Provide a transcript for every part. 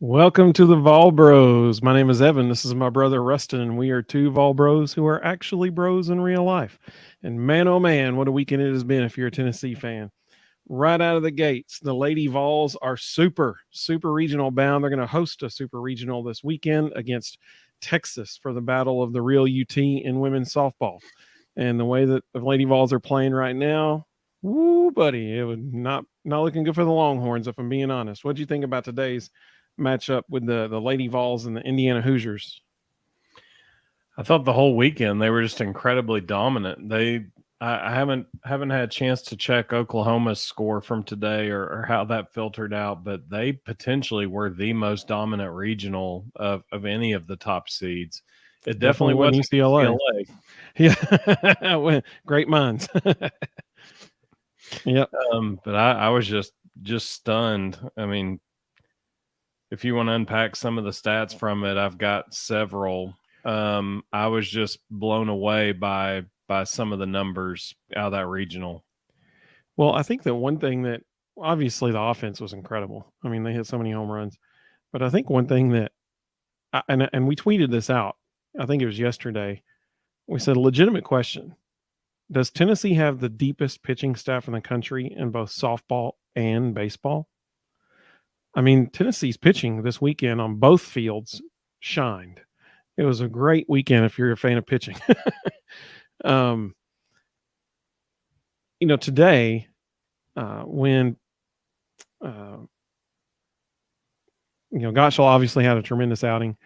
Welcome to the Vol Bros. My name is Evan. This is my brother Rustin, and we are two Vol Bros who are actually bros in real life. And man, oh man, what a weekend it has been if you're a Tennessee fan. Right out of the gates, the Lady Vols are super regional bound. They're going to host a super regional this weekend against Texas for the battle of the real UT in women's softball. And the way that the Lady Vols are playing right now, woo, buddy, it would not looking good for the Longhorns, if I'm being honest. What do you think about today's matchup with the Lady Vols and the Indiana Hoosiers? I thought the whole weekend they were just incredibly dominant. I haven't had a chance to check Oklahoma's score from today or how that filtered out, but they potentially were the most dominant regional of any of the top seeds. It definitely wasn't UCLA. Yeah, great minds. Yep. But I was just stunned. I mean, if you want to unpack some of the stats from it, I've got several. I was just blown away by some of the numbers out of that regional. Well, I think that one thing that obviously the offense was incredible. I mean, they hit so many home runs, but I think one thing that and we tweeted this out. I think it was yesterday. We said a legitimate question: does Tennessee have the deepest pitching staff in the country in both softball and baseball? I mean, Tennessee's pitching this weekend on both fields shined. It was a great weekend if you're a fan of pitching. Today, when Gottschall obviously had a tremendous outing,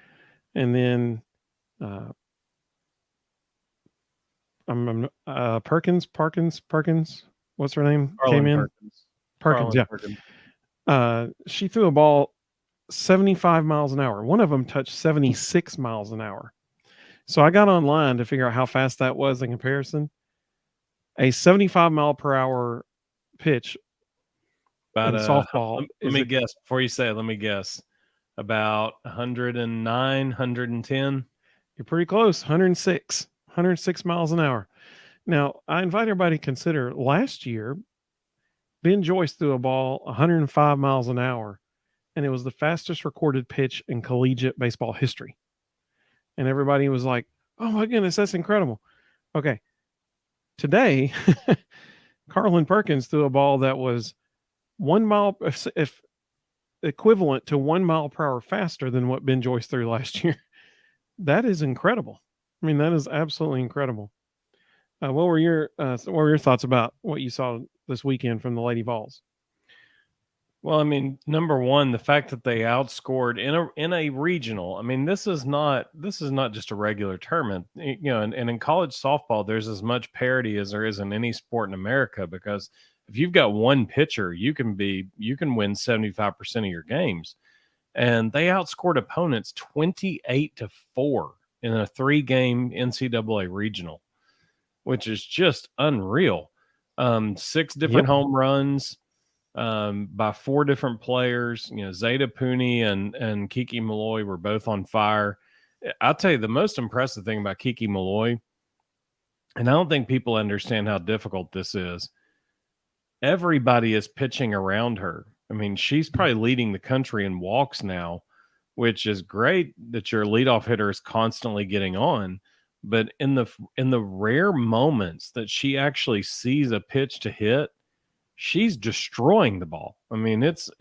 and then Perkins, what's her name? Came in. Perkins, yeah. Perkins. She threw a ball 75 miles an hour. One of them touched 76 miles an hour. So I got online to figure out how fast that was in comparison. A 75 mile per hour pitch in softball. Let me guess. Before you say it, let me guess. About 109, 110? You're pretty close. 106 miles an hour. Now, I invite everybody to consider last year, Ben Joyce threw a ball 105 miles an hour, and it was the fastest recorded pitch in collegiate baseball history. And everybody was like, oh my goodness, that's incredible. Okay. Today, Carlin Perkins threw a ball that was 1 mile, if equivalent to 1 mile per hour faster than what Ben Joyce threw last year. That is incredible. I mean, that is absolutely incredible. What were your thoughts about what you saw this weekend from the Lady Vols? Well, I mean, number one, the fact that they outscored in a regional. I mean, this is not just a regular tournament, and in college softball, there's as much parity as there is in any sport in America, because if you've got one pitcher, you can win 75% of your games. And they outscored opponents 28-4 in a 3-game NCAA regional, which is just unreal. 6 different home runs by 4 different players. Zeta Pooney and Kiki Malloy were both on fire. I'll tell you the most impressive thing about Kiki Malloy, and I don't think people understand how difficult this is. Everybody is pitching around her. I mean, she's probably leading the country in walks now, which is great that your leadoff hitter is constantly getting on. But in the rare moments that she actually sees a pitch to hit, she's destroying the ball. I mean, it's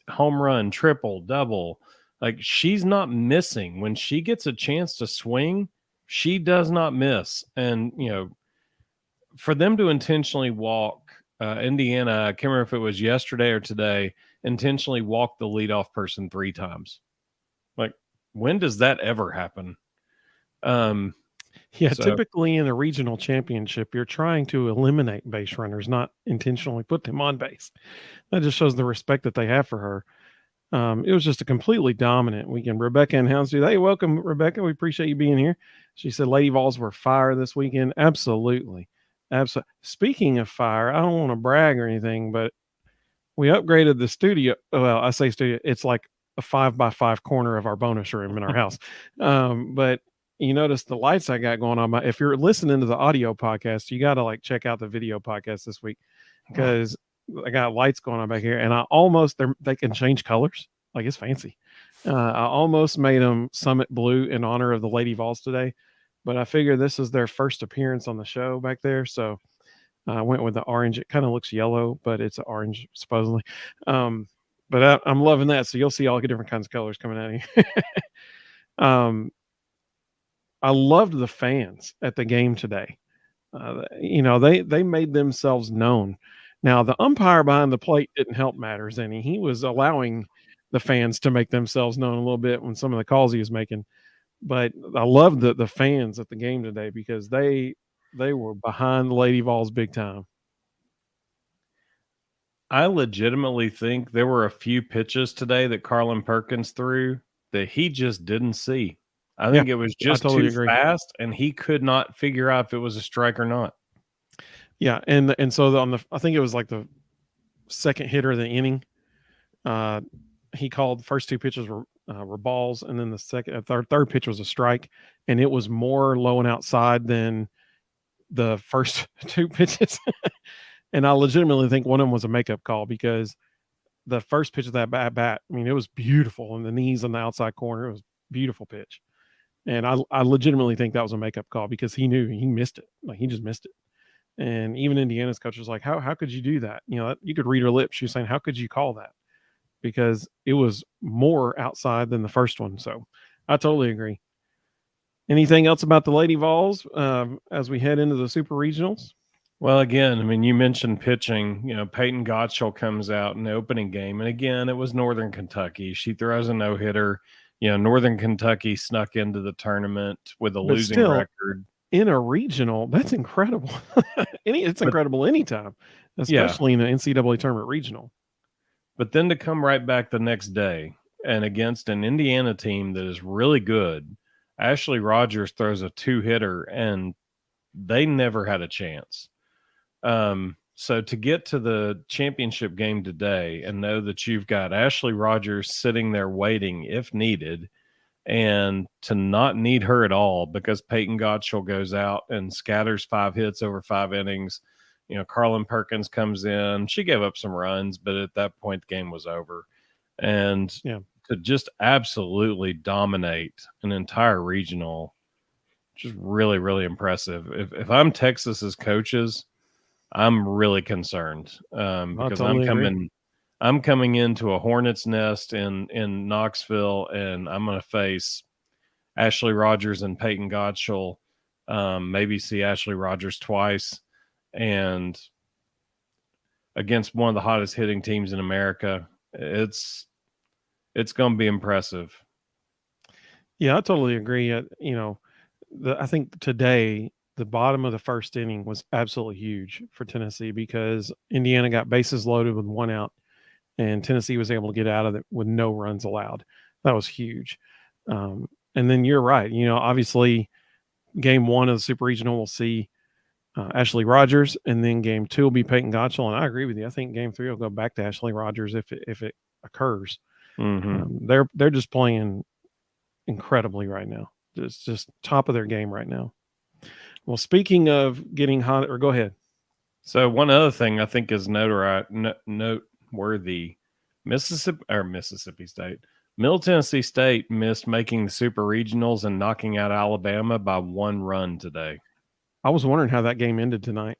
home run, triple, double. Like, she's not missing. When she gets a chance to swing, she does not miss. And, for them to intentionally walk Indiana, I can't remember if it was yesterday or today, intentionally walk the leadoff person 3 times. Like, when does that ever happen? Typically in a regional championship, you're trying to eliminate base runners, not intentionally put them on base. That just shows the respect that they have for her. It was just a completely dominant weekend. Rebecca and Houndstooth. Hey, welcome, Rebecca. We appreciate you being here. She said Lady Vols were fire this weekend. Absolutely. Speaking of fire, I don't want to brag or anything, but we upgraded the studio. Well, I say studio. It's like a 5x5 corner of our bonus room in our house. But you notice the lights I got going on. If you're listening to the audio podcast, you got to check out the video podcast this week, because I got lights going on back here, and they can change colors. It's fancy. I almost made them Summit Blue in honor of the Lady Vols today, but I figure this is their first appearance on the show back there, so I went with the orange. It kind of looks yellow, but it's orange supposedly. Um, but I'm loving that. So you'll see all the different kinds of colors coming at you. I loved the fans at the game today. They made themselves known. Now the umpire behind the plate didn't help matters any. He was allowing the fans to make themselves known a little bit when some of the calls he was making. But I loved the fans at the game today because they were behind the Lady Vols big time. I legitimately think there were a few pitches today that Carlin Perkins threw that he just didn't see. I Yeah, think it was I just totally too agree. fast, and he could not figure out if it was a strike or not. Yeah, and so I think it was like the second hitter of the inning. He called the first two pitches were balls, and then the third pitch was a strike, and it was more low and outside than the first two pitches. And I legitimately think one of them was a makeup call because the first pitch of that bat, I mean, it was beautiful, and the knees on the outside corner, it was a beautiful pitch. And I legitimately think that was a makeup call because he knew he missed it. Like he just missed it. And even Indiana's coach was like, how could you do that? You could read her lips. She was saying, how could you call that? Because it was more outside than the first one. So I totally agree. Anything else about the Lady Vols as we head into the Super Regionals? Well, again, I mean, you mentioned pitching. Peyton Gottschall comes out in the opening game, and again, it was Northern Kentucky. She throws a no-hitter. Northern Kentucky snuck into the tournament with a losing still, record. In a regional, that's incredible. It's incredible anytime, especially in the NCAA tournament regional. But then to come right back the next day and against an Indiana team that is really good, Ashley Rogers throws a two-hitter, and they never had a chance. So to get to the championship game today and know that you've got Ashley Rogers sitting there waiting if needed, and to not need her at all because Peyton Gottschall goes out and scatters 5 hits over 5 innings. Carlin Perkins comes in. She gave up some runs, but at that point, the game was over. And to just absolutely dominate an entire regional, just really, really impressive. If I'm Texas's coaches, I'm really concerned because I'm coming into a hornet's nest in Knoxville, and I'm going to face Ashley Rogers and Peyton Gottschall. Maybe see Ashley Rogers twice, and against one of the hottest hitting teams in America. It's going to be impressive. Yeah, I totally agree. I think today the bottom of the first inning was absolutely huge for Tennessee because Indiana got bases loaded with 1 out, and Tennessee was able to get out of it with no runs allowed. That was huge. And then you're right. Obviously, game 1 of the Super Regional, we'll see Ashley Rogers, and then game 2 will be Peyton Gottschall. And I agree with you. I think game 3 will go back to Ashley Rogers if it occurs. Mm-hmm. They're just playing incredibly right now. Just top of their game right now. Well, speaking of getting hot, or go ahead. So one other thing I think is noteworthy: Mississippi State, Middle Tennessee State missed making the Super Regionals and knocking out Alabama by 1 run today. I was wondering how that game ended tonight.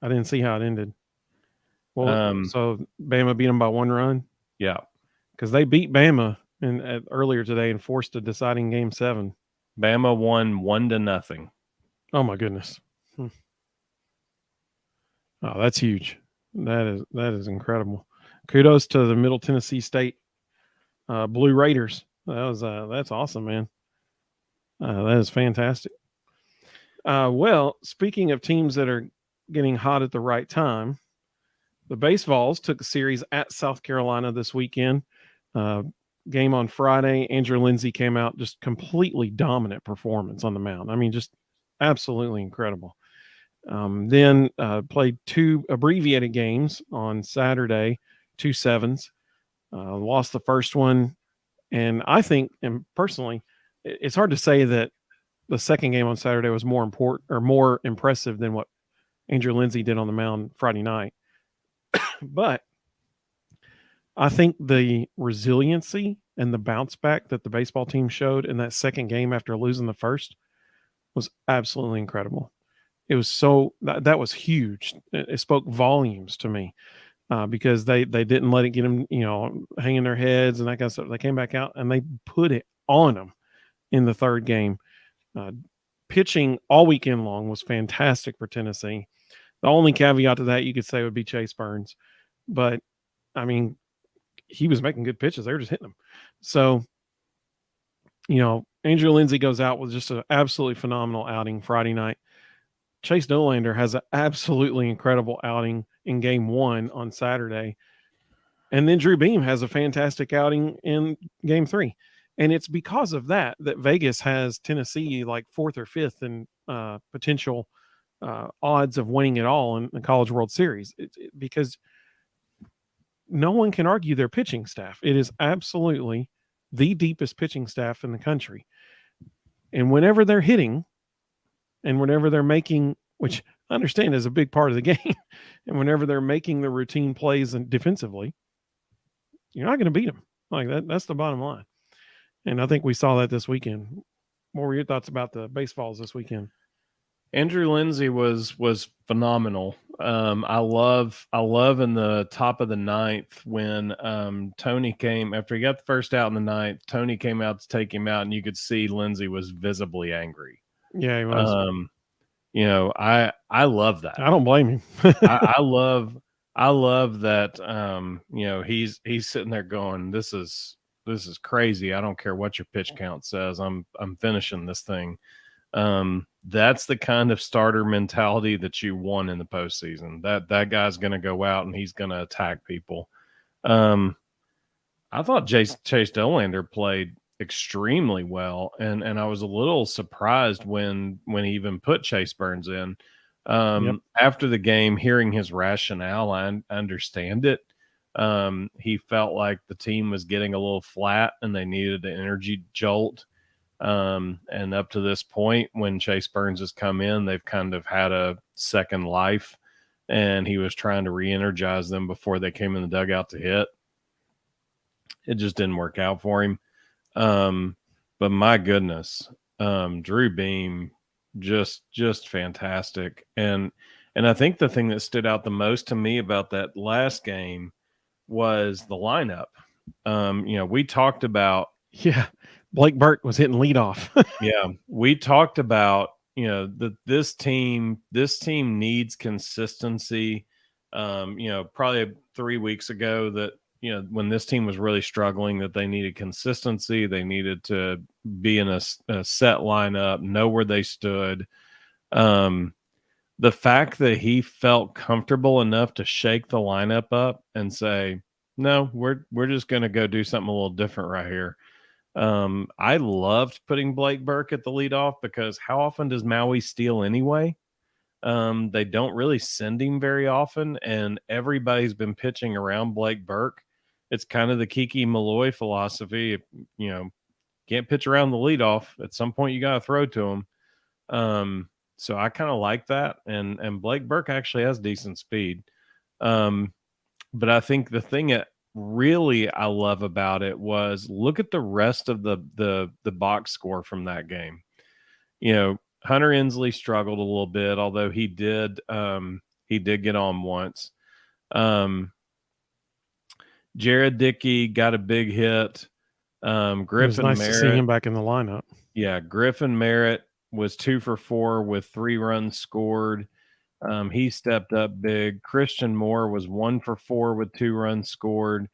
I didn't see how it ended. Well, so Bama beat them by 1 run. Yeah, because they beat Bama earlier today and forced a deciding game 7. Bama won 1-0. Oh my goodness! Oh, that's huge. That is incredible. Kudos to the Middle Tennessee State Blue Raiders. That's awesome, man. That is fantastic. Well, speaking of teams that are getting hot at the right time, the Vols took a series at South Carolina this weekend. Game on Friday, Andrew Lindsay came out just completely dominant performance on the mound. I mean, just absolutely incredible. Then played 2 abbreviated games on Saturday, 2 7s. Lost the first one, and I think, and personally, it's hard to say that the second game on Saturday was more important or more impressive than what Andrew Lindsay did on the mound Friday night. But I think the resiliency and the bounce back that the baseball team showed in that second game after losing the first was absolutely incredible. It was that was huge. It spoke volumes to me because they didn't let it get them, hanging their heads and that kind of stuff. They came back out and they put it on them in the third game. Uh, Pitching all weekend long was fantastic for Tennessee. The only caveat to that you could say would be Chase Burns, but I mean, he was making good pitches. They were just hitting them. So, Andrew Lindsay goes out with just an absolutely phenomenal outing Friday night. Chase Nolander has an absolutely incredible outing in game 1 on Saturday. And then Drew Beam has a fantastic outing in game 3. And it's because of that Vegas has Tennessee like 4th or 5th in potential odds of winning it all in the College World Series. Because no one can argue their pitching staff. It is absolutely the deepest pitching staff in the country. And whenever they're hitting and whenever they're making, which I understand is a big part of the game, and whenever they're making the routine plays and defensively, you're not going to beat them. Like that's the bottom line. And I think we saw that this weekend. What were your thoughts about the baseballs this weekend? Andrew Lindsay was phenomenal. I love in the top of the ninth when Tony came after he got the first out in the ninth. Tony came out to take him out, and you could see Lindsay was visibly angry. Yeah, he was. I love that. I don't blame him. I love that. He's sitting there going, "This is crazy. I don't care what your pitch count says. I'm finishing this thing." That's the kind of starter mentality that you want in the postseason. That guy's going to go out and he's going to attack people. I thought Chase Dolander played extremely well, and I was a little surprised when he even put Chase Burns in. Yep. After the game, hearing his rationale, I understand it. He felt like the team was getting a little flat and they needed an energy jolt. And up to this point, when Chase Burns has come in, they've kind of had a second life, and he was trying to re-energize them before they came in the dugout to hit. It just didn't work out for him. But my goodness, Drew Beam, just fantastic. And I think the thing that stood out the most to me about that last game was the lineup. We talked about, Blake Burke was hitting leadoff. yeah, we talked about, that this team needs consistency. Probably 3 weeks ago that, when this team was really struggling, that they needed consistency. They needed to be in a set lineup, know where they stood. The fact that he felt comfortable enough to shake the lineup up and say, no, we're just going to go do something a little different right here. I loved putting Blake Burke at the leadoff because how often does Maui steal anyway? They don't really send him very often, and everybody's been pitching around Blake Burke. It's kind of the Kiki Malloy philosophy. Can't pitch around the leadoff. At some point, you got to throw to him. So I kind of like that, and Blake Burke actually has decent speed. But I think the thing that really I love about it was look at the rest of the box score from that game. Hunter Inslee struggled a little bit, although he did get on once. Jared Dickey got a big hit. Griffin it was nice Merritt, to see him back in the lineup. Yeah, Griffin Merritt was 2 for 4 with 3 runs scored. He stepped up big. Christian Moore was 1 for 4 with 2 runs scored.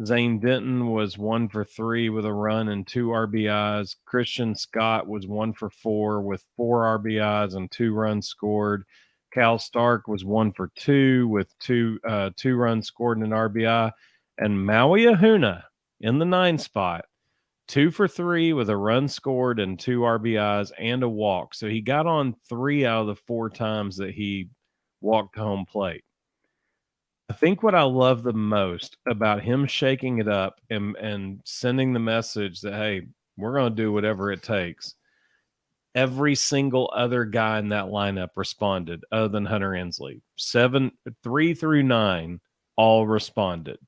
Zane Denton was 1 for 3 with a run and 2 RBIs. Christian Scott was 1 for 4 with 4 RBIs and 2 runs scored. Cal Stark was 1 for 2 with 2 runs scored and an RBI. And Maui Ahuna in the 9 spot, 2 for 3 with a run scored and 2 RBIs and a walk. So he got on 3 out of the 4 times that he walked home plate. I think what I love the most about him shaking it up and sending the message that, hey, we're going to do whatever it takes. Every single other guy in that lineup responded other than Hunter Inslee. 3 through 9 all responded.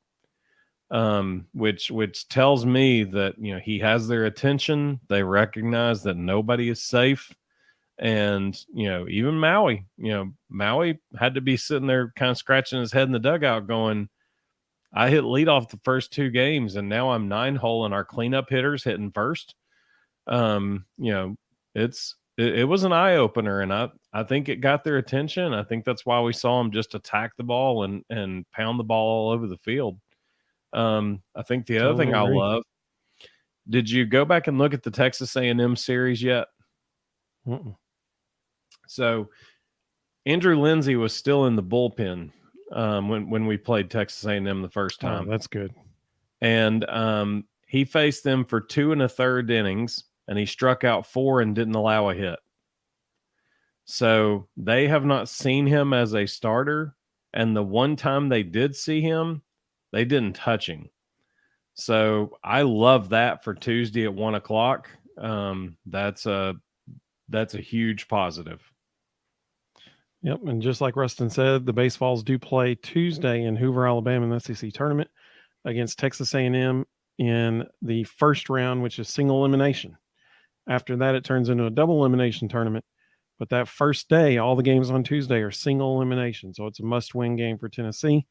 which tells me that he has their attention. They recognize that nobody is safe, and even Maui, Maui had to be sitting there kind of scratching his head in the dugout, going, "I hit leadoff the first 2 games, and now I'm 9-hole, and our cleanup hitters hitting first." It was an eye opener, and I think it got their attention. I think that's why we saw them just attack the ball and pound the ball all over the field. I think the other thing I Totally agree. love. Did you go back and look at the Texas A&M series yet? Mm-mm. So Andrew Lindsay was still in the bullpen when we played Texas A&M the first time. Oh, that's good. And he faced them for 2 1/3 innings, and he struck out 4 and didn't allow a hit. So they have not seen him as a starter, and the one time they did see him, they didn't touch him. So I love that for Tuesday at 1:00. That's a huge positive. Yep, and just like Rustin said, the Baseballs do play Tuesday in Hoover, Alabama, in the SEC tournament against Texas A&M in the first round, which is single elimination. After that, it turns into a double elimination tournament. But that first day, all the games on Tuesday are single elimination, so it's a must-win game for Tennessee.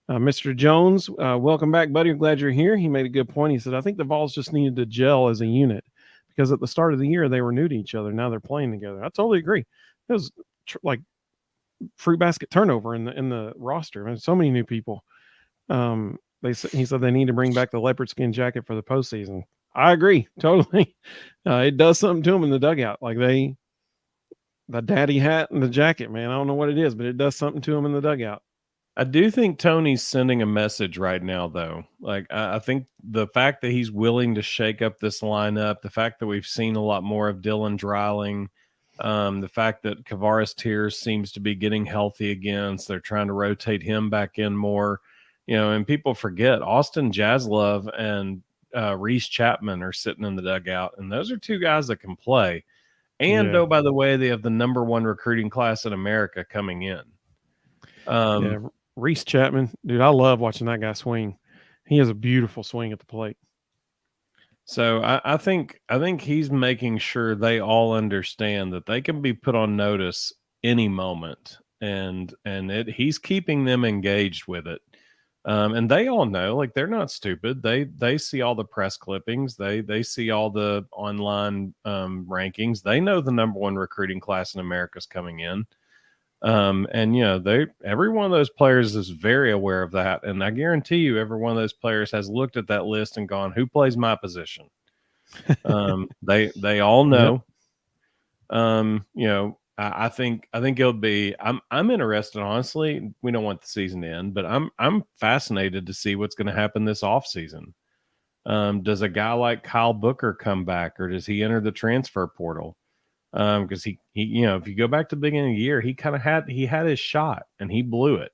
Mr. Jones, welcome back, buddy. I'm glad you're here. He made a good point. He said, I think the Vols just needed to gel as a unit because at the start of the year, they were new to each other. Now they're playing together. I totally agree. It was like fruit basket turnover in the roster. I mean, so many new people. He said they need to bring back the leopard skin jacket for the postseason. I agree totally. It does something to them in the dugout. Like the daddy hat and the jacket, man. I don't know what it is, but it does something to them in the dugout. I do think Tony's sending a message right now, though. Like, I think the fact that he's willing to shake up this lineup, the fact that we've seen a lot more of Dylan Dreiling, the fact that Kavaris Tears seems to be getting healthy again, so they're trying to rotate him back in more. And people forget Austin Jaslove and Reese Chapman are sitting in the dugout, and those are 2 guys that can play. And, Yeah. oh, by the way, they have the #1 recruiting class in America coming in. Yeah, Reese Chapman, dude, I love watching that guy swing. He has a beautiful swing at the plate. So I think he's making sure they all understand that they can be put on notice any moment, and he's keeping them engaged with it. And they all know, like, they're not stupid. They see all the press clippings. They see all the online rankings. They know the #1 recruiting class in America is coming in. And every one of those players is very aware of that, and I guarantee you, every one of those players has looked at that list and gone, "Who plays my position?" They all know. Yep. I think it'll be. I'm interested, honestly. We don't want the season to end, but I'm fascinated to see what's going to happen this offseason. Does a guy like Kyle Booker come back, or does he enter the transfer portal? Because he if you go back to the beginning of the year, he had his shot and he blew it.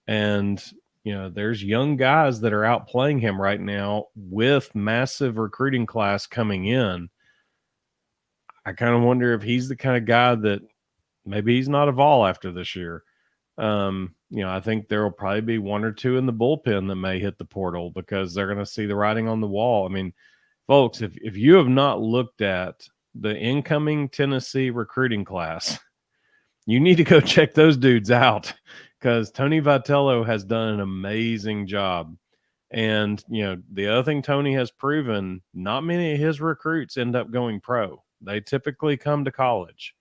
And there's young guys that are outplaying him right now with massive recruiting class coming in. I kind of wonder if he's the kind of guy that maybe he's not a Vol after this year. I think there will probably be 1 or 2 in the bullpen that may hit the portal because they're going to see the writing on the wall. I mean, folks, if you have not looked at the incoming Tennessee recruiting class, you need to go check those dudes out because Tony Vitello has done an amazing job. And, the other thing Tony has proven, not many of his recruits end up going pro. They typically come to college.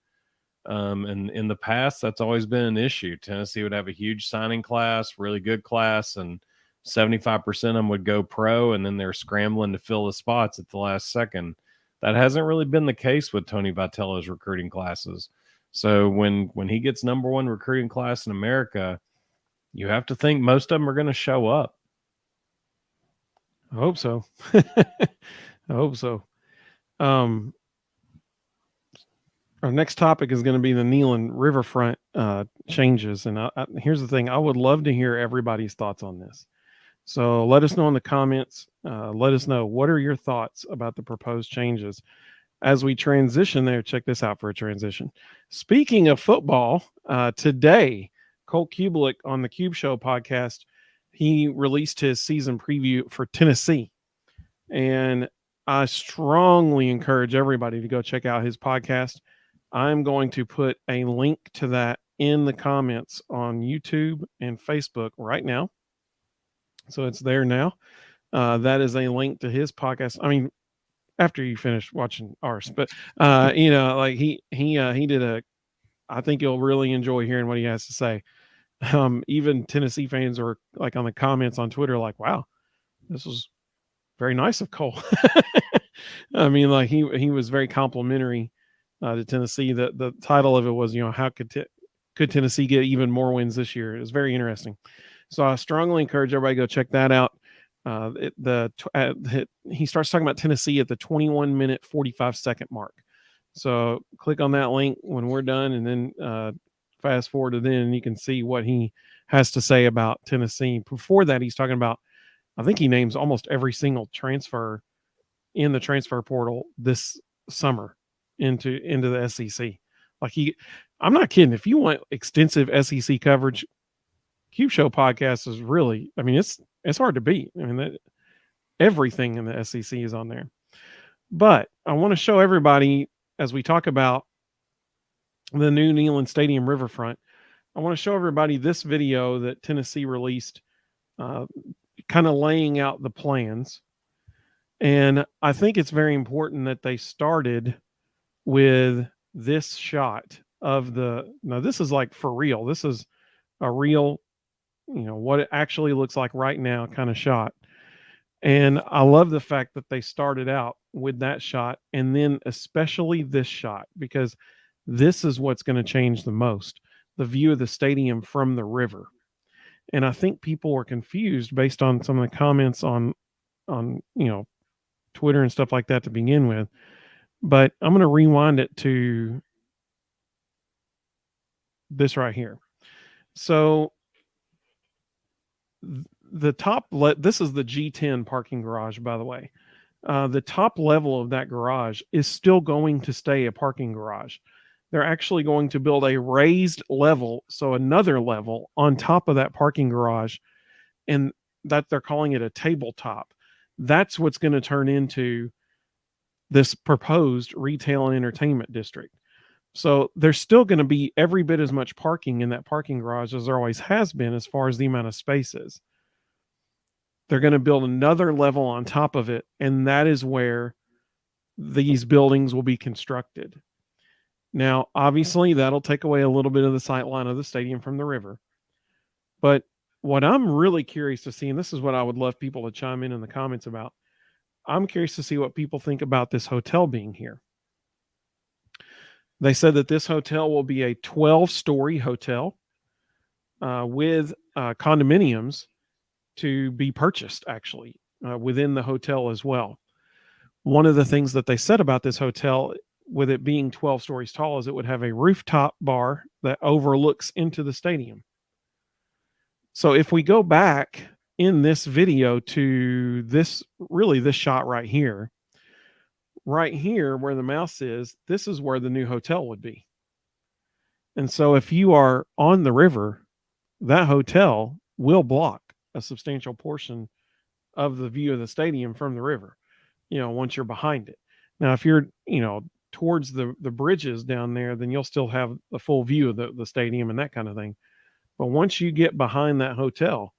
And in the past, that's always been an issue. Tennessee would have a huge signing class, really good class, and 75% of them would go pro, and then they're scrambling to fill the spots at the last second. That hasn't really been the case with Tony Vitello's recruiting classes. So when he gets #1 recruiting class in America, you have to think most of them are going to show up. I hope so. I hope so. Our next topic is going to be the Neyland Riverfront changes. And here's the thing. I would love to hear everybody's thoughts on this. So let us know in the comments. Let us know, what are your thoughts about the proposed changes as we transition there? Check this out for a transition. Speaking of football, today, Colt Kubelik on the Cube Show podcast, he released his season preview for Tennessee. And I strongly encourage everybody to go check out his podcast. I'm going to put a link to that in the comments on YouTube and Facebook right now. So it's there now. That is a link to his podcast. I mean, after you finish watching ours, but like he did a. I think you'll really enjoy hearing what he has to say. Even Tennessee fans are like on the comments on Twitter, like, "Wow, this was very nice of Cole." I mean, like he was very complimentary to Tennessee. The title of it was, how could Tennessee get even more wins this year? It was very interesting. So I strongly encourage everybody to go check that out. He starts talking about Tennessee at the 21-minute 45-second mark. So click on that link when we're done, and then fast forward to then, and you can see what he has to say about Tennessee. Before that, he's talking about, I think he names almost every single transfer in the transfer portal this summer into the SEC. Like I'm not kidding. If you want extensive SEC coverage, Cube Show podcast is really, I mean, it's hard to beat. I mean, everything in the SEC is on there. But I want to show everybody, as we talk about the new Neyland Stadium Riverfront, I want to show everybody this video that Tennessee released, kind of laying out the plans. And I think it's very important that they started with this shot of now this is like for real. This is a real, what it actually looks like right now kind of shot. And I love the fact that they started out with that shot, and then especially this shot, because this is what's going to change the most, the view of the stadium from the river. And I think people were confused based on some of the comments on Twitter and stuff like that to begin with. But I'm going to rewind it to this right here. So the top, this is the G10 parking garage, by the way. The top level of that garage is still going to stay a parking garage. They're actually going to build a raised level, so another level on top of that parking garage, and that they're calling it a tabletop. That's what's going to turn into this proposed retail and entertainment district. So there's still going to be every bit as much parking in that parking garage as there always has been as far as the amount of spaces. They're going to build another level on top of it, and that is where these buildings will be constructed. Now, obviously, that'll take away a little bit of the sight line of the stadium from the river. But what I'm really curious to see, and this is what I would love people to chime in the comments about, I'm curious to see what people think about this hotel being here. They said that this hotel will be a 12-story hotel with condominiums to be purchased, actually, within the hotel as well. One of the things that they said about this hotel, with it being 12 stories tall, is it would have a rooftop bar that overlooks into the stadium. So if we go back in this video to this shot right here where the mouse is, this is where the new hotel would be. And so if you are on the river, that hotel will block a substantial portion of the view of the stadium from the river, once you're behind it. Now, if you're, towards the bridges down there, then you'll still have the full view of the stadium and that kind of thing. But once you get behind that hotel,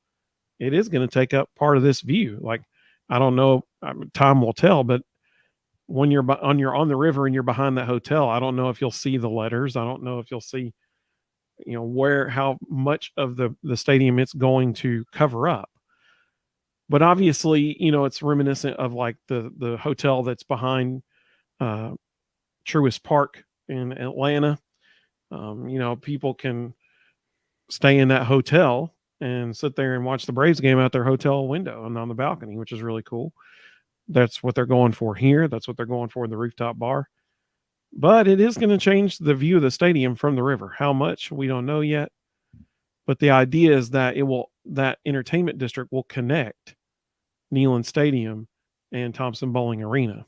it is going to take up part of this view. Like, I don't know, time will tell, but when you're on the river and you're behind that hotel, I don't know if you'll see the letters. I don't know if you'll see, how much of the stadium it's going to cover up. But obviously, it's reminiscent of like the hotel that's behind Truist Park in Atlanta. People can stay in that hotel and sit there and watch the Braves game out their hotel window and on the balcony, which is really cool. That's what they're going for here. That's what they're going for in the rooftop bar. But it is going to change the view of the stadium from the river. How much, we don't know yet. But the idea is that that entertainment district will connect Neyland Stadium and Thompson-Boling Arena,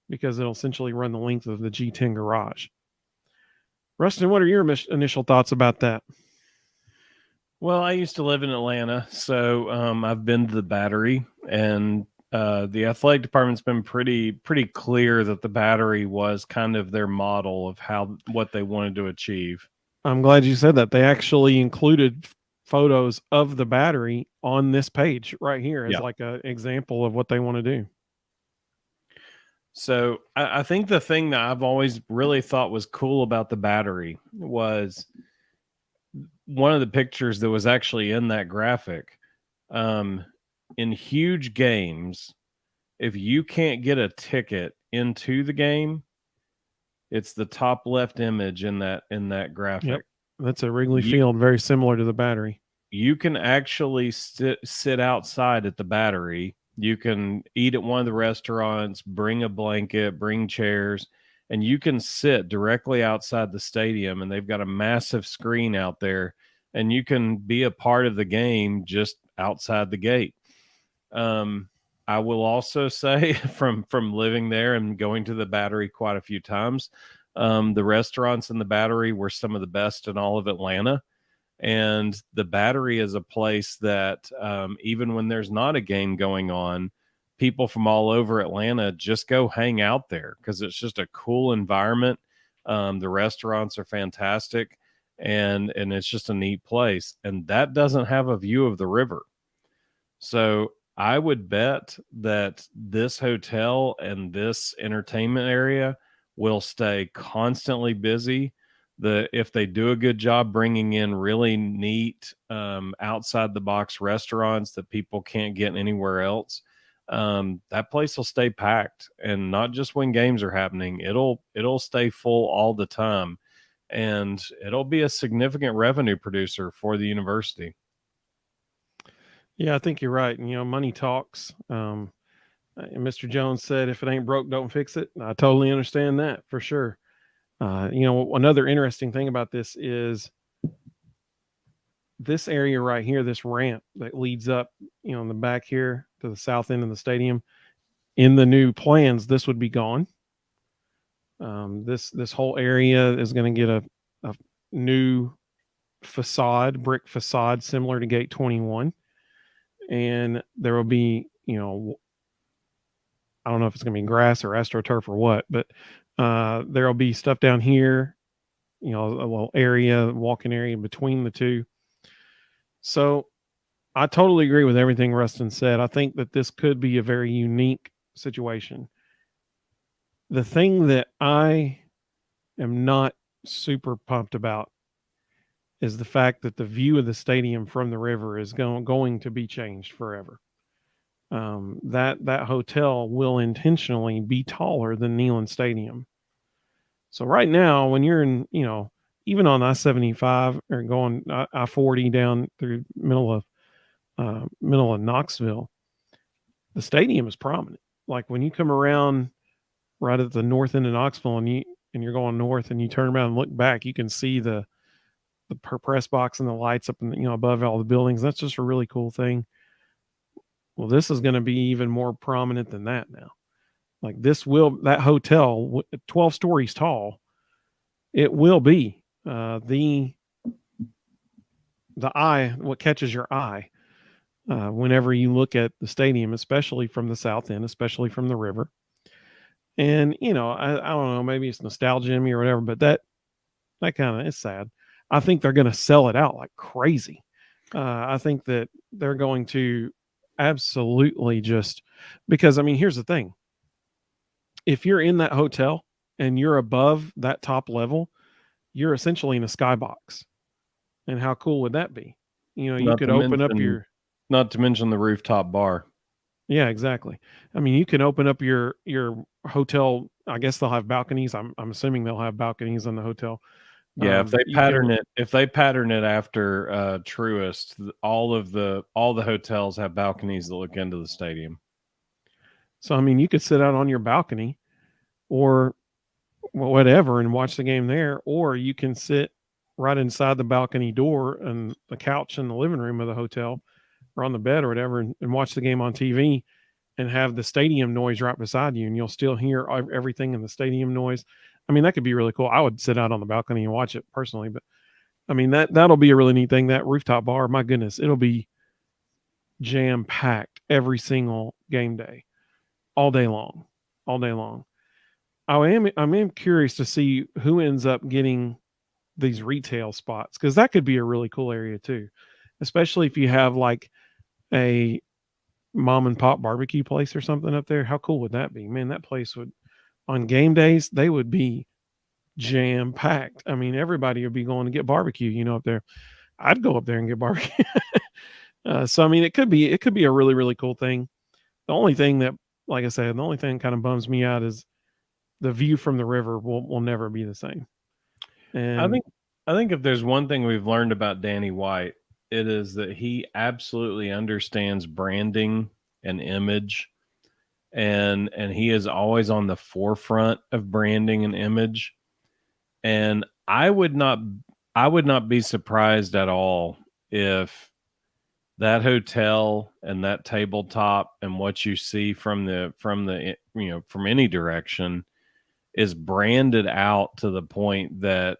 because it'll essentially run the length of the G10 garage. Rustin, what are your initial thoughts about that? Well, I used to live in Atlanta, so I've been to the Battery, and the athletic department's been pretty clear that the Battery was kind of their model of what they wanted to achieve. I'm glad you said that. They actually included photos of the Battery on this page right here as Yeah. like an example of what they want to do. So I think the thing that I've always really thought was cool about the Battery was one of the pictures that was actually in that graphic. Um, in huge games, if you can't get a ticket into the game, it's the top left image in that Yep. graphic. That's a Wrigley You Field, very similar to the Battery. you can actually sit outside at the Battery. You can eat at one of the restaurants, bring a blanket, bring chairs, and you can sit directly outside the stadium, and they've got a massive screen out there, and you can be a part of the game just outside the gate. Um, I will also say from living there and going to the Battery quite a few times, the restaurants in the Battery were some of the best in all of Atlanta. And the Battery is a place that even when there's not a game going on, people from all over Atlanta just go hang out there because it's just a cool environment. The restaurants are fantastic, and it's just a neat place. And that doesn't have a view of the river. So I would bet that this hotel and this entertainment area will stay constantly busy. If they do a good job bringing in really neat outside the box restaurants that people can't get anywhere else, that place will stay packed, and not just when games are happening. It'll stay full all the time, and it'll be a significant revenue producer for the university. Yeah, I think you're right. And, money talks. Mr. Jones said, if it ain't broke, don't fix it. I totally understand that for sure. Another interesting thing about this is this area right here, this ramp that leads up, in the back here to the south end of the stadium. In the new plans, this would be gone. This whole area is going to get a new facade, brick facade, similar to Gate 21, and there will be, I don't know if it's going to be grass or astroturf or what, but there will be stuff down here, a little area, walking area between the two. So I totally agree with everything Rustin said. I think that this could be a very unique situation. The thing that I am not super pumped about is the fact that the view of the stadium from the river is going to be changed forever. That hotel will intentionally be taller than Neyland Stadium. So right now, when you're in, even on I-75 or going I-40 down through middle of Knoxville, the stadium is prominent. Like when you come around right at the north end of Knoxville and you're going north and you turn around and look back, you can see the press box and the lights up and above all the buildings. That's just a really cool thing. Well, this is going to be even more prominent than that now. Like that hotel, 12 stories tall, it will be the eye, what catches your eye whenever you look at the stadium, especially from the south end, especially from the river. And I don't know, maybe it's nostalgia in me or whatever, but that kind of is sad. I think they're going to sell it out like crazy. I think that they're going to absolutely just because here's the thing. If you're in that hotel and you're above that top level, you're essentially in a skybox. And how cool would that be? You could open up your, not to mention the rooftop bar. Yeah, exactly. You can open up your hotel. I guess they'll have balconies. I'm assuming they'll have balconies in the hotel. Yeah, if they pattern it after Truist, all the hotels have balconies that look into the stadium. So you could sit out on your balcony or whatever and watch the game there, or you can sit right inside the balcony door and the couch in the living room of the hotel or on the bed or whatever and watch the game on TV and have the stadium noise right beside you, and you'll still hear everything in the stadium noise. That could be really cool. I would sit out on the balcony and watch it personally, but I mean, that'll be a really neat thing. That rooftop bar, my goodness, it'll be jam packed every single game day, all day long, all day long. I'm curious to see who ends up getting these retail spots, because that could be a really cool area too, especially if you have like a mom and pop barbecue place or something up there. How cool would that be? Man, that place would, on game days, they would be jam packed. I mean, everybody would be going to get barbecue, up there. I'd go up there and get barbecue. So I mean, it could be a really really cool thing. The only thing that, like I said, the only thing kind of bums me out is the view from the river will never be the same. I And think I think if there's one thing we've learned about Danny White, it is that he absolutely understands branding and image, and he is always on the forefront of branding and image. And I would not be surprised at all if that hotel and that tabletop and what you see from any direction is branded out to the point that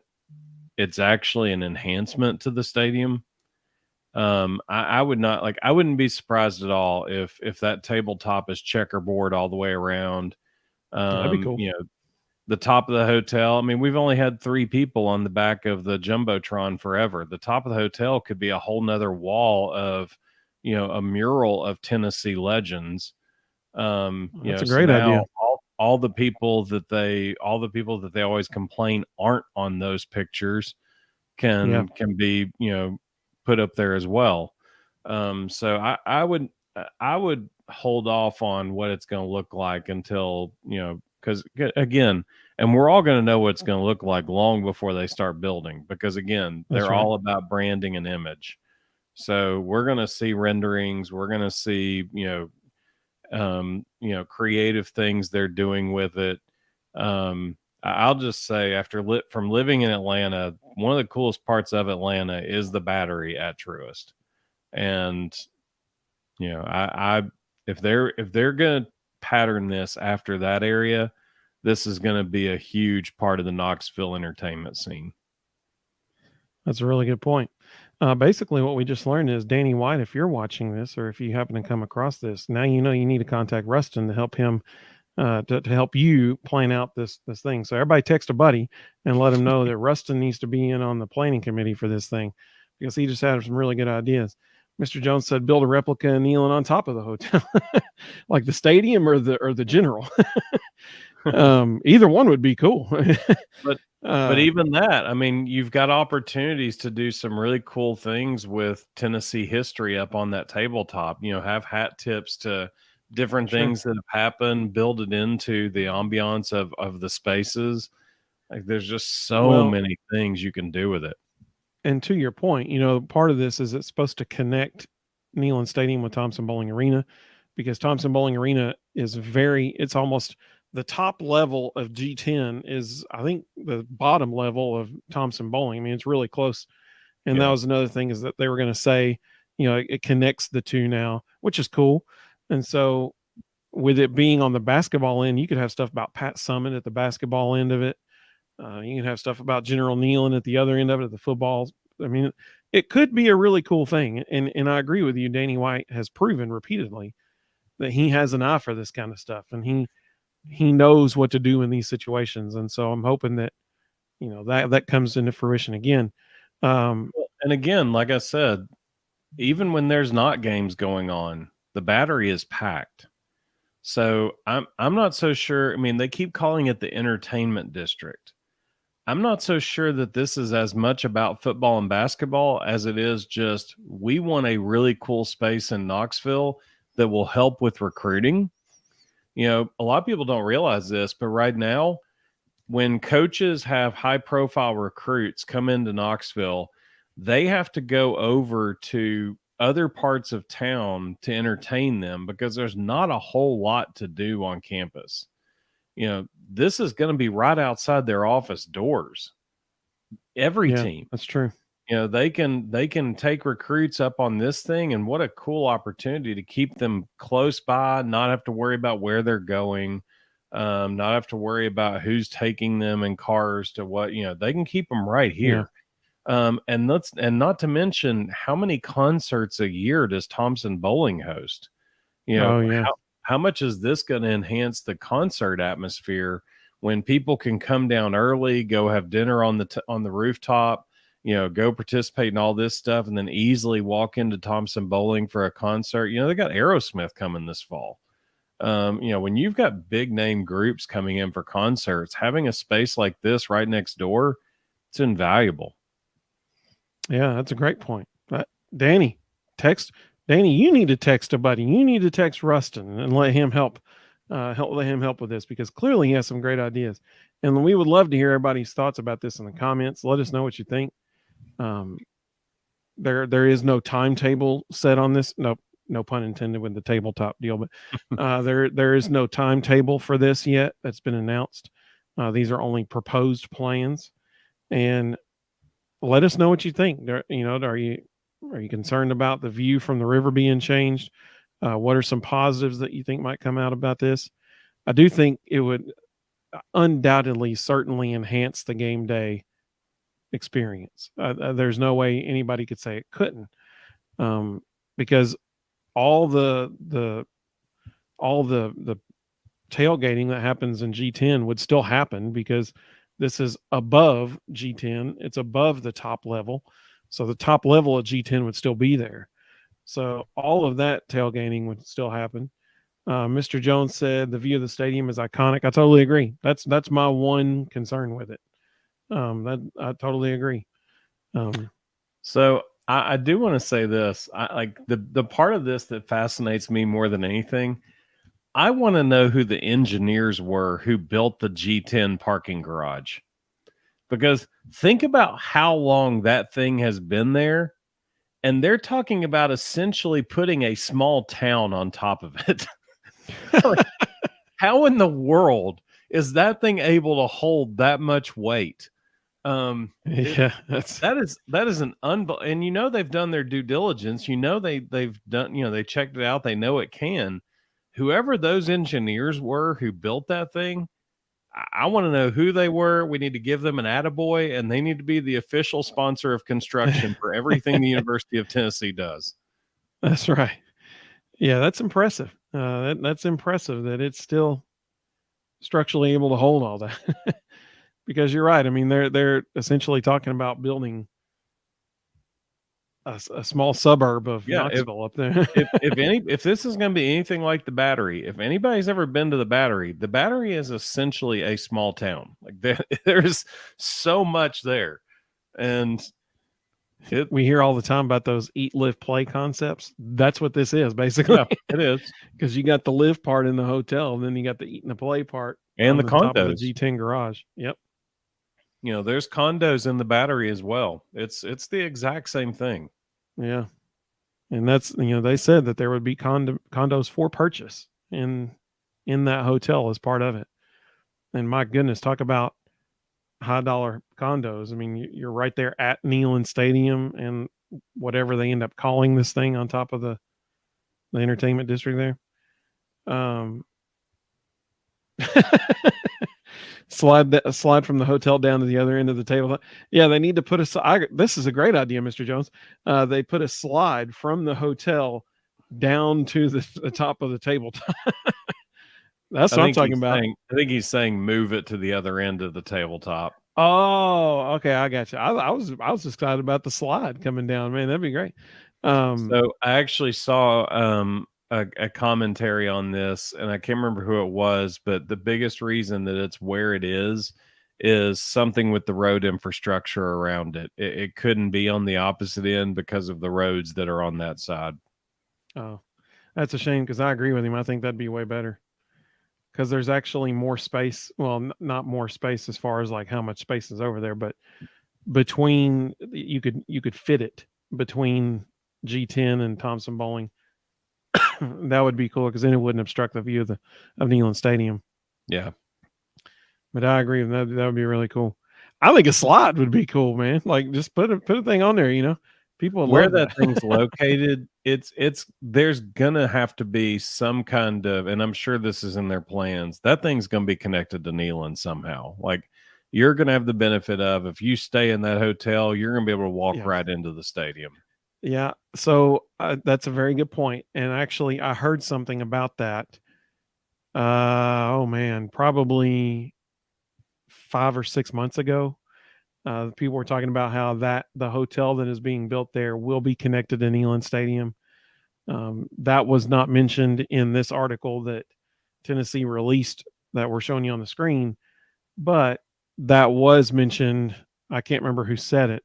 it's actually an enhancement to the stadium. I wouldn't be surprised at all if that tabletop is checkerboard all the way around. that'd be cool. The top of the hotel. I mean, we've only had 3 people on the back of the Jumbotron forever. The top of the hotel could be a whole nother wall of, a mural of Tennessee legends. That's a So great idea. now all the people that they always complain aren't on those pictures Yeah, can be, put up there as well. So I would hold off on what it's going to look like until, because again, and we're all going to know what it's going to look like long before they start building, because again, that's they're right. all about branding and image. So we're going to see renderings, we're going to see, creative things they're doing with it. I'll just say, from living in Atlanta, one of the coolest parts of Atlanta is the Battery at Truist. And I if they're gonna pattern this after that area, this is gonna be a huge part of the Knoxville entertainment scene. That's a really good point. Basically, what we just learned is, Danny White, if you're watching this or if you happen to come across this, now you know you need to contact Rustin to help him, to help you plan out this thing. So everybody text a buddy and let him know that Rustin needs to be in on the planning committee for this thing, because he just had some really good ideas. Mr. Jones said build a replica and kneeling on top of the hotel, like the stadium or the general. Either one would be cool. But but uh, even that, I mean, you've got opportunities to do some really cool things with Tennessee history up on that tabletop. Have hat tips to different sure. things that have happened, build it into the ambiance of the spaces. Like there's just so Well, many things you can do with it. and to your point, part of this is it's supposed to connect Neyland Stadium with Thompson-Boling Arena, because Thompson-Boling Arena it's almost the top level of G10 is, I think, the bottom level of Thompson-Boling. I mean, it's really close. And that Yeah. was another thing, is that they were going to say, it connects the two now, which is cool. And so, with it being on the basketball end, you could have stuff about Pat Summit at the basketball end of it. You can have stuff about General Neyland at the other end of it, at the football. I mean, it could be a really cool thing. And I agree with you. Danny White has proven repeatedly that he has an eye for this kind of stuff, and he knows what to do in these situations. And so I'm hoping that, that comes into fruition again. Um, And again, like I said, even when there's not games going on, the Battery is packed. So I'm not so sure. I mean, they keep calling it the entertainment district. I'm not so sure that this is as much about football and basketball as it is just, we want a really cool space in Knoxville that will help with recruiting. A lot of people don't realize this, but right now, when coaches have high profile recruits come into Knoxville, they have to go over to other parts of town to entertain them, because there's not a whole lot to do on campus. This is going to be right outside their office doors. Every yeah, team, that's true. they can take recruits up on this thing, and what a cool opportunity to keep them close by, not have to worry about where they're going, not have to worry about who's taking them in cars to what. They can keep them right Yeah. here. And not to mention how many concerts a year does Thompson-Boling host? You know, Oh yeah. how much is this going to enhance the concert atmosphere when people can come down early, go have dinner on the rooftop, go participate in all this stuff, and then easily walk into Thompson-Boling for a concert? They got Aerosmith coming this fall. When you've got big name groups coming in for concerts, having a space like this right next door, it's invaluable. Yeah, that's a great point. Danny, Danny, you need to text a buddy. You need to text Rustin and let him help with this, because clearly he has some great ideas. And we would love to hear everybody's thoughts about this in the comments. Let us know what you think. There is no timetable set on this. No pun intended with the tabletop deal, but there is no timetable for this yet that's been announced. These are only proposed plans, and let us know what you think. Are you concerned about the view from the river being changed? What are some positives that you think might come out about this? I do think it would undoubtedly certainly enhance the game day experience. There's no way anybody could say it couldn't, because all the tailgating that happens in G10 would still happen, because this is above G10. It's above the top level. So the top level of G10 would still be there. So all of that tailgating would still happen. Mr. Jones said the view of the stadium is iconic. I totally agree. That's my one concern with it. That I totally agree. So I do want to say this. I like the part of this that fascinates me more than anything. I want to know who the engineers were who built the G10 parking garage, because think about how long that thing has been there, and they're talking about essentially putting a small town on top of it. Like, how in the world is that thing able to hold that much weight? Yeah, that is an and they've done their due diligence. They've done, they checked it out. They know it can. Whoever those engineers were who built that thing, I want to know who they were. We need to give them an attaboy, and they need to be the official sponsor of construction for everything the University of Tennessee does. That's right. Yeah, that's impressive. That's impressive that it's still structurally able to hold all that. Because you're right. I mean, they're essentially talking about building a small suburb of Knoxville up there. if this is going to be anything like the Battery, if anybody's ever been to the Battery is essentially a small town. Like there's so much there, and we hear all the time about those eat, live, play concepts. That's what this is basically. Yeah, it is, because you got the live part in the hotel, and then you got the eat and the play part, and the condos, top of the G10 garage. Yep. There's condos in the Battery as well. It's the exact same thing. Yeah. And that's, they said that there would be condos for purchase in that hotel as part of it. And my goodness, talk about high dollar condos. I mean, you're right there at Neyland Stadium and whatever they end up calling this thing on top of the entertainment district there. Slide from the hotel down to the other end of the table. Yeah, they need to put this is a great idea, Mr. Jones. They put a slide from the hotel down to the top of the tabletop. That's what I'm talking about. I think he's saying move it to the other end of the tabletop. Oh, okay, I got you. I was excited about the slide coming down. Man, that'd be great. So I actually saw a commentary on this, and I can't remember who it was, but the biggest reason that it's where it is something with the road infrastructure around it. It couldn't be on the opposite end because of the roads that are on that side. Oh, that's a shame, because I agree with him. I think that'd be way better, because there's actually more space. Well, not more space as far as like how much space is over there, but between you could fit it between G10 and Thompson-Boling. That would be cool, because then it wouldn't obstruct the view of Neyland Stadium. Yeah, but I agree with that. That would be really cool. I think a slide would be cool, man. Like, just put a thing on there. People would where love that thing's located. It's there's gonna have to be some kind of, and I'm sure this is in their plans. That thing's gonna be connected to Neyland somehow. Like, you're going to have the benefit of, if you stay in that hotel, you're going to be able to walk Yeah. right into the stadium. Yeah. So that's a very good point. And actually, I heard something about that. Oh man, probably 5 or 6 months ago. People were talking about how the hotel that is being built there will be connected to Neyland Stadium. That was not mentioned in this article that Tennessee released that we're showing you on the screen, but that was mentioned. I can't remember who said it,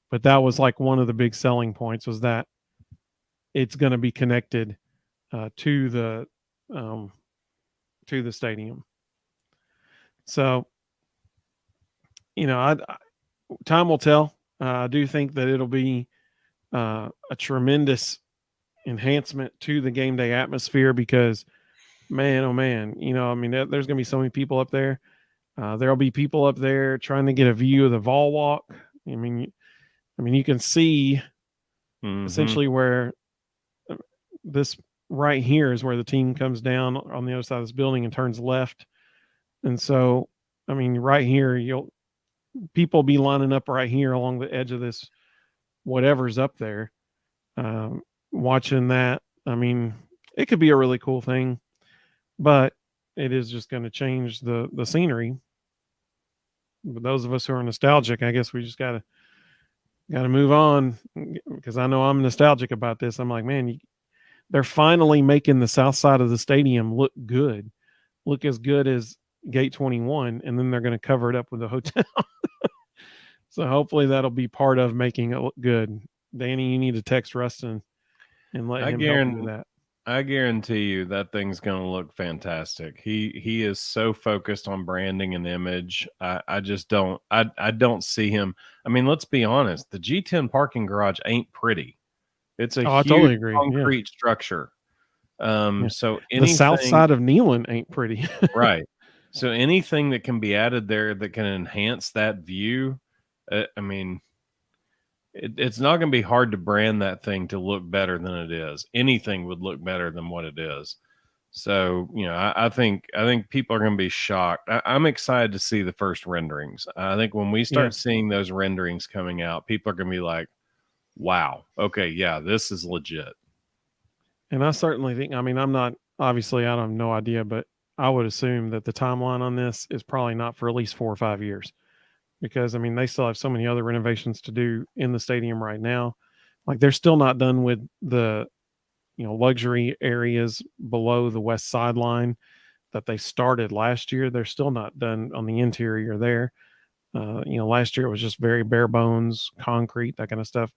but that was like one of the big selling points was that it's going to be connected to um, the stadium. So, time will tell. I do think that it'll be a tremendous enhancement to the game day atmosphere because, man, oh man, there's going to be so many people up there. There'll be people up there trying to get a view of the Vol Walk. You can see essentially where this right here is where the team comes down on the other side of this building and turns left. And so, right here, people be lining up right here along the edge of this, whatever's up there, watching that. It could be a really cool thing, but it is just going to change the scenery. But those of us who are nostalgic, I guess we just gotta move on because I know I'm nostalgic about this. I'm like, man, they're finally making the south side of the stadium look good, look as good as Gate 21, and then they're going to cover it up with a hotel. So hopefully that'll be part of making it look good. Danny, you need to text Rustin and let him help you with that. I guarantee you that thing's going to look fantastic. He is so focused on branding and image. I just don't I don't see him. Let's be honest. The G10 Parking Garage ain't pretty. It's a huge totally agree. concrete structure. So the south side of Neyland ain't pretty. Right. So anything that can be added there that can enhance that view, it's not going to be hard to brand that thing to look better than it is. Anything would look better than what it is. So, I think people are going to be shocked. I'm excited to see the first renderings. I think when we start seeing those renderings coming out, people are going to be like, wow, okay, yeah, this is legit. And I certainly think, I'm not, obviously, I have no idea, but I would assume that the timeline on this is probably not for at least 4 or 5 years. Because they still have so many other renovations to do in the stadium right now. Like they're still not done with the luxury areas below the west sideline that they started last year. They're still not done on the interior there. Last year it was just very bare bones, concrete, that kind of stuff.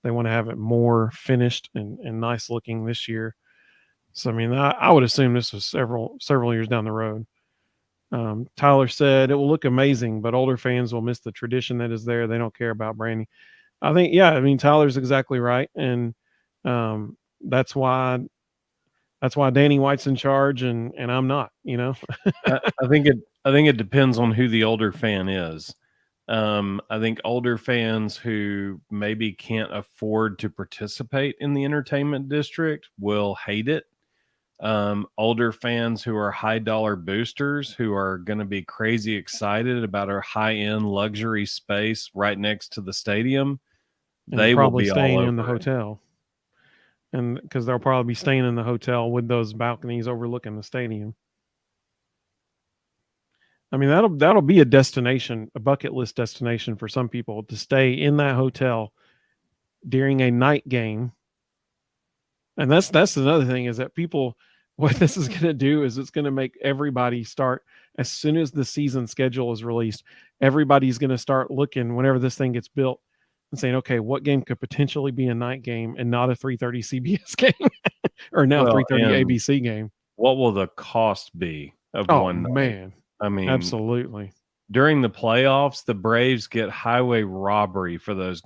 They want to have it more finished and nice looking this year. So I would assume this was several years down the road. Tyler said it will look amazing, but older fans will miss the tradition that is there. They don't care about branding. I think, Tyler's exactly right. And that's why Danny White's in charge and I'm not, I think it depends on who the older fan is. I think older fans who maybe can't afford to participate in the entertainment district will hate it. Older fans who are high dollar boosters who are going to be crazy excited about our high end luxury space right next to the stadium, and they will be staying all over in the hotel. And because they'll probably be staying in the hotel with those balconies overlooking the stadium. That'll be a destination, a bucket list destination for some people to stay in that hotel during a night game. And that's another thing is that people, what this is going to do is it's going to make everybody start as soon as the season schedule is released. Everybody's going to start looking whenever this thing gets built and saying, okay, what game could potentially be a night game and not a 3:30 CBS game or now 3:30 ABC game? What will the cost be of one night? Man, absolutely. During the playoffs, the Braves get highway robbery for those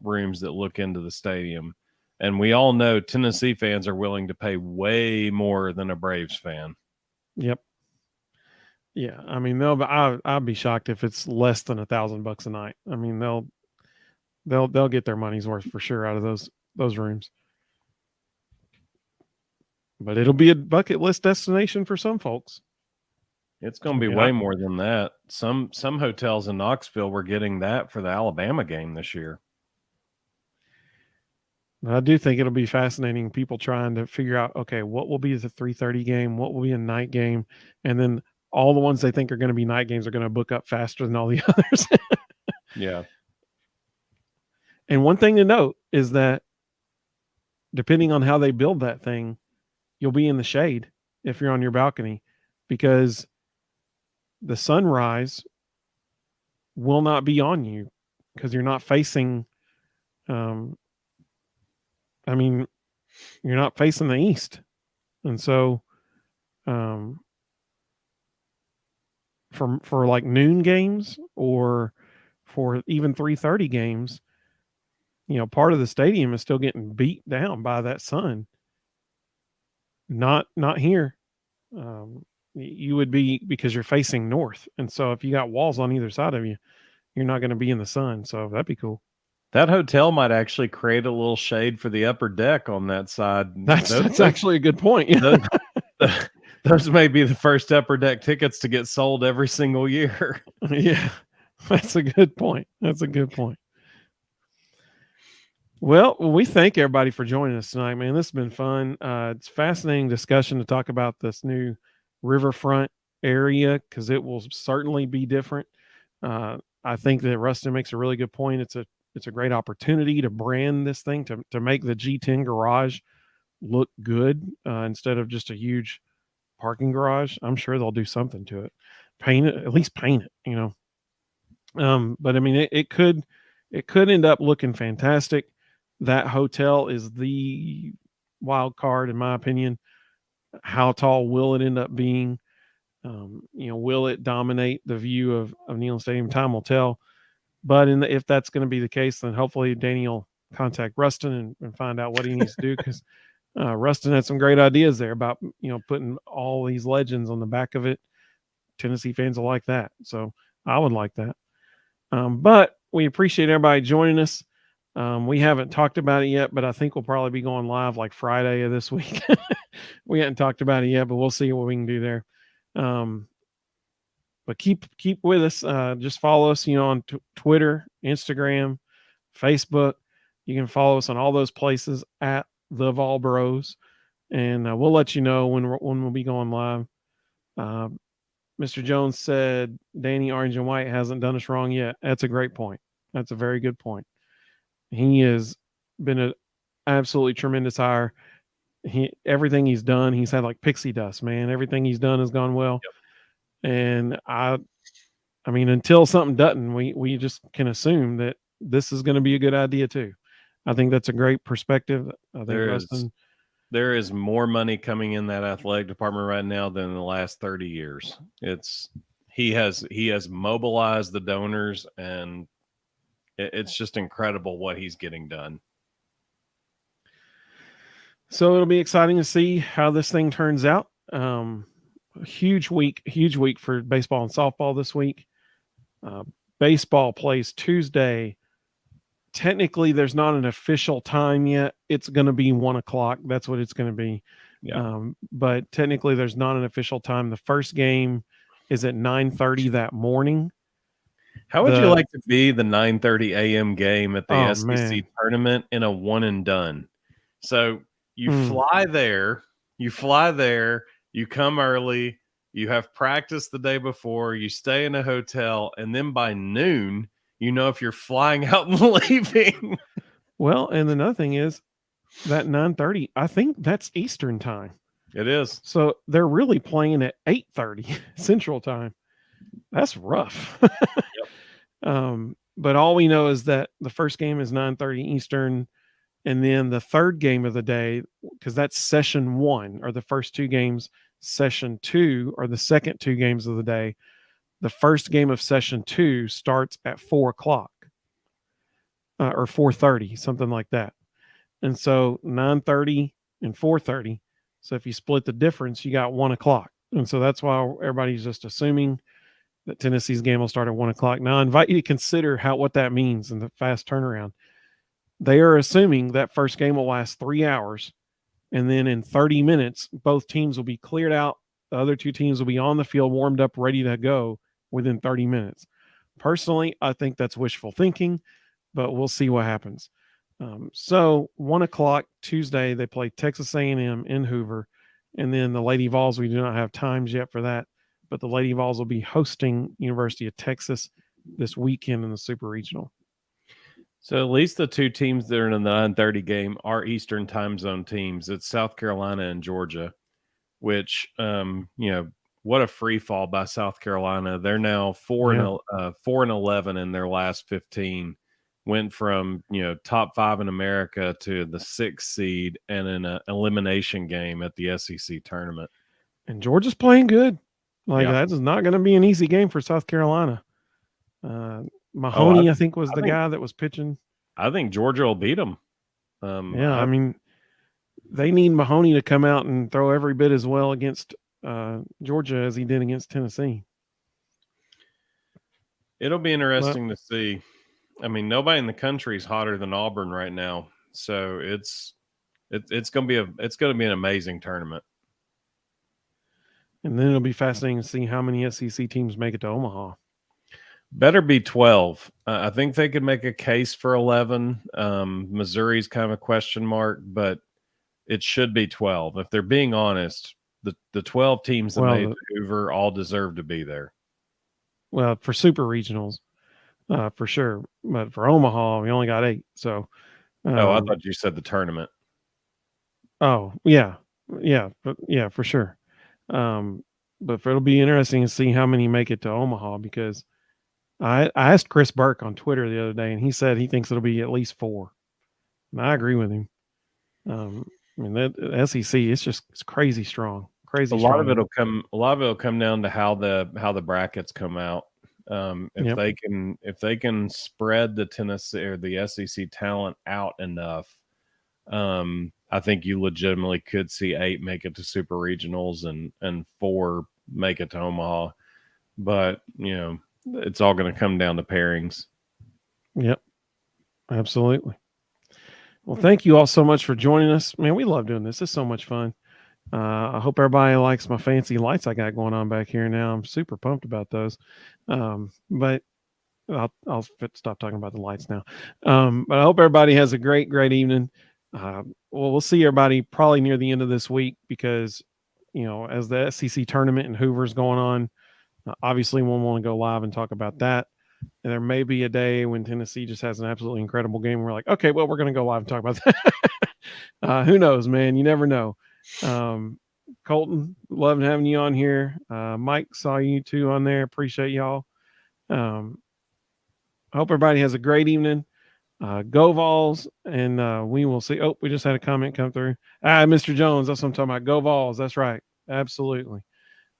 rooms that look into the stadium. And we all know Tennessee fans are willing to pay way more than a Braves fan. Yep. Yeah. I'd be shocked if it's less than $1,000 a night. They'll get their money's worth for sure out of those rooms. But it'll be a bucket list destination for some folks. It's going to be way more than that. Some hotels in Knoxville were getting that for the Alabama game this year. I do think it'll be fascinating. People trying to figure out, okay, what will be the 3:30 game, what will be a night game, and then all the ones they think are going to be night games are going to book up faster than all the others. Yeah. And one thing to note is that depending on how they build that thing, you'll be in the shade if you're on your balcony, because the sunrise will not be on you because you're not facing you're not facing the east. And so for like noon games or for even 3:30 games, part of the stadium is still getting beat down by that sun. Not here. You would be, because you're facing north. And so if you got walls on either side of you, you're not going to be in the sun. So that'd be cool. That hotel might actually create a little shade for the upper deck on that side. That's actually a good point. Those may be the first upper deck tickets to get sold every single year. Yeah, that's a good point. Well, we thank everybody for joining us tonight, man. This has been fun. It's fascinating discussion to talk about this new riverfront area, because it will certainly be different. I think that Rustin makes a really good point. It's a great opportunity to brand this thing, to make the G10 garage look good instead of just a huge parking garage. I'm sure they'll do something to it, at least paint it, but I mean, it could end up looking fantastic. That hotel is the wild card, in my opinion. How tall will it end up being? Will it dominate the view of Neyland Stadium? Time will tell. But if that's going to be the case, then hopefully Danny will contact Rustin and find out what he needs to do, because Rustin had some great ideas there about putting all these legends on the back of it. Tennessee fans will like that, so I would like that. But we appreciate everybody joining us. We haven't talked about it yet, but I think we'll probably be going live like Friday of this week. We hadn't talked about it yet, but we'll see what we can do there. But keep with us. Just follow us, on Twitter, Instagram, Facebook. You can follow us on all those places at the Vol Bros, and we'll let you know when we'll be going live. Mr. Jones said Danny Orange and White hasn't done us wrong yet. That's a great point. That's a very good point. He has been an absolutely tremendous hire. Everything he's done, he's had like pixie dust, man. Everything he's done has gone well. Yep. And I mean, until something doesn't, we just can assume that this is going to be a good idea too. I think that's a great perspective. I think there is more money coming in that athletic department right now than in the last 30 years. He has mobilized the donors, and it's just incredible what he's getting done. So it'll be exciting to see how this thing turns out. Huge week for baseball and softball this week. Baseball plays Tuesday. Technically, there's not an official time yet. It's going to be 1:00. That's what it's going to be. Yeah. But technically, there's not an official time. The first game is at 9:30 that morning. How would you like to be the 9:30 a.m. game at the SEC tournament in a one and done? So you fly there, you come early, you have practice the day before, you stay in a hotel, and then by noon, if you're flying out and leaving. Well, and another thing is that 9:30, I think that's Eastern time. It is. So they're really playing at 8:30 Central time. That's rough. Yep. But all we know is that the first game is 9:30 Eastern, and then the third game of the day, because that's session 1, or the first 2 games. Session 2 are the second 2 games of the day. The first game of session 2 starts at 4:00 or 4:30, something like that. And so 9:30 and 4:30. So if you split the difference, you got 1:00. And so that's why everybody's just assuming that Tennessee's game will start at 1:00. Now, I invite you to consider what that means in the fast turnaround. They are assuming that first game will last 3 hours, and then in 30 minutes, both teams will be cleared out the other two teams will be on the field, warmed up, ready to go within 30 minutes. Personally, I think that's wishful thinking, but we'll see what happens. So 1 o'clock Tuesday, they play Texas A&M in Hoover, and then the Lady Vols. We do not have times yet for that, but the Lady Vols will be hosting University of Texas this weekend in the Super Regional. So at least the two teams that are in the 9:30 game are Eastern time zone teams. It's South Carolina and Georgia, which what a free fall by South Carolina. They're now 4-11 in their last 15. Went from top 5 in America to the 6th seed and in an elimination game at the SEC tournament. And Georgia's playing good. That is not going to be an easy game for South Carolina. Mahoney, I think, was the guy that was pitching. I think Georgia will beat them. I mean, they need Mahoney to come out and throw every bit as well against Georgia as he did against Tennessee. It'll be interesting to see. I mean, nobody in the country is hotter than Auburn right now, so it's going to be an amazing tournament. And then it'll be fascinating to see how many SEC teams make it to Omaha. Better be 12. I think they could make a case for 11. Missouri's kind of a question mark, but it should be 12. If they're being honest, the 12 teams that made Hoover all deserve to be there. Well, for super regionals, for sure. But for Omaha, we only got 8. So, I thought you said the tournament. Oh, yeah. Yeah, for sure. But it'll be interesting to see how many make it to Omaha, because I asked Chris Burke on Twitter the other day, and he said he thinks it'll be at least 4. And I agree with him. I mean, the SEC, it's crazy strong. A lot of it'll come down to how the brackets come out. If they can spread the Tennessee or the SEC talent out enough, I think you legitimately could see 8 make it to super regionals and 4 make it to Omaha. But it's all going to come down to pairings. Yep, absolutely. Well, thank you all so much for joining us. Man, we love doing this. It's so much fun. I hope everybody likes my fancy lights I got going on back here now. I'm super pumped about those. But I'll stop talking about the lights now. But I hope everybody has a great, great evening. We'll see everybody probably near the end of this week, because, as the SEC tournament in Hoover's going on, obviously we'll want to go live and talk about that. And there may be a day when Tennessee just has an absolutely incredible game. We're like, okay, well, we're going to go live and talk about that. Who knows, man? You never know. Colton, loving having you on here. Mike, saw you too on there. Appreciate y'all. I hope everybody has a great evening. Go Vols, and we will see. Oh, we just had a comment come through. Mr. Jones, that's what I'm talking about. Go Vols. That's right. Absolutely.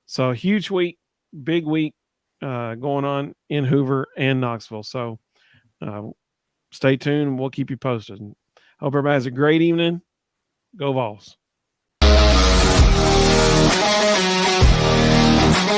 So huge week, big week going on in Hoover and Knoxville. So stay tuned. We'll keep you posted. Hope everybody has a great evening. Go Vols.